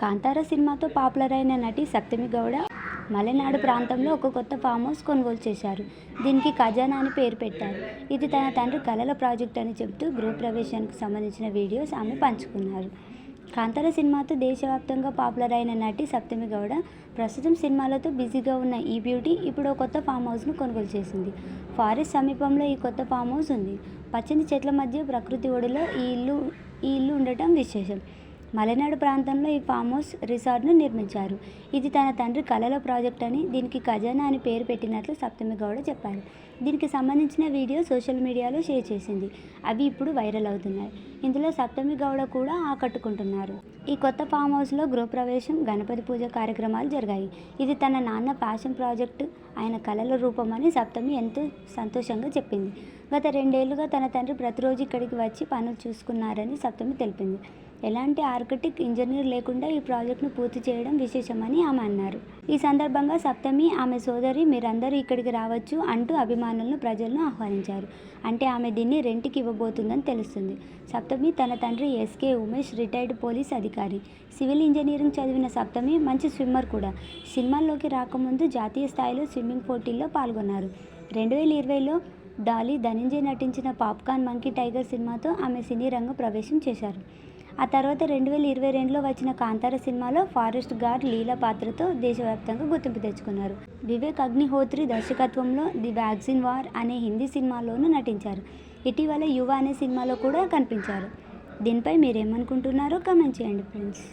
కాంతార సినిమాతో పాపులర్ అయిన నటి సప్తమి గౌడ మలెనాడు ప్రాంతంలో ఒక కొత్త ఫామ్ హౌస్ కొనుగోలు చేశారు. దీనికి ఖజానా అని పేరు పెట్టారు. ఇది తన తండ్రి కలల ప్రాజెక్ట్ అని చెబుతూ గృహప్రవేశానికి సంబంధించిన వీడియోస్ ఆమె పంచుకున్నారు. కాంతార సినిమాతో దేశవ్యాప్తంగా పాపులర్ అయిన నటి సప్తమి గౌడ ప్రస్తుతం సినిమాలతో బిజీగా ఉన్న ఈ బ్యూటీ ఇప్పుడు ఒక కొత్త ఫామ్ హౌస్ను కొనుగోలు చేసింది. ఫారెస్ట్ సమీపంలో ఈ కొత్త ఫామ్ హౌస్ ఉంది. పచ్చని చెట్ల మధ్య ప్రకృతి ఒడిలో ఈ ఇల్లు ఉండటం విశేషం. మలెనాడు ప్రాంతంలో ఈ ఫామ్ హౌస్ రిసార్ట్ను నిర్మించారు. ఇది తన తండ్రి కలల ప్రాజెక్ట్ అని, దీనికి ఖజానా అని పేరు పెట్టినట్లు సప్తమి గౌడ చెప్పారు. దీనికి సంబంధించిన వీడియో సోషల్ మీడియాలో షేర్ చేసింది. అవి ఇప్పుడు వైరల్ అవుతున్నాయి. ఇందులో సప్తమి గౌడ కూడా ఆకట్టుకుంటున్నారు. ఈ కొత్త ఫామ్ హౌస్లో గృహప్రవేశం, గణపతి పూజ కార్యక్రమాలు జరిగాయి. ఇది తన నాన్న ప్యాషన్ ప్రాజెక్టు, ఆయన కలల రూపమని సప్తమి ఎంతో సంతోషంగా చెప్పింది. గత 2 ఏళ్లుగా తన తండ్రి ప్రతిరోజు ఇక్కడికి వచ్చి పనులు చూసుకున్నారని సప్తమి తెలిపింది. ఎలాంటి ఆర్కిటెక్ట్, ఇంజనీర్ లేకుండా ఈ ప్రాజెక్టును పూర్తి చేయడం విశేషమని ఆమె అన్నారు. ఈ సందర్భంగా సప్తమి, ఆమె సోదరి మీరందరూ ఇక్కడికి రావచ్చు అంటూ అభిమానులను, ప్రజలను ఆహ్వానించారు. అంటే ఆమె దీన్ని రెంట్కి ఇవ్వబోతుందని తెలుస్తుంది. సప్తమి తన తండ్రి ఎస్కే ఉమేష్ రిటైర్డ్ పోలీస్ అధికారి. సివిల్ ఇంజనీరింగ్ చదివిన సప్తమి మంచి స్విమ్మర్ కూడా. సినిమాల్లోకి రాకముందు జాతీయ స్థాయిలో స్విమ్మింగ్ పోటీల్లో పాల్గొన్నారు. 2020లో డాలీ ధనంజయ్ నటించిన పాప్కార్న్ మంకీ టైగర్ సినిమాతో ఆమె సినీ రంగ ప్రవేశం చేశారు. ఆ తర్వాత 2022లో వచ్చిన కాంతార సినిమాలో ఫారెస్ట్ గార్డ్ లీలా పాత్రతో దేశవ్యాప్తంగా గుర్తింపు తెచ్చుకున్నారు. వివేక్ అగ్నిహోత్రి దర్శకత్వంలో ది వ్యాక్సిన్ వార్ అనే హిందీ సినిమాలోనూ నటించారు. ఇటీవల యువ అనే సినిమాలో కూడా కనిపించారు. దీనిపై మీరేమనుకుంటున్నారో కామెంట్ చేయండి ఫ్రెండ్స్.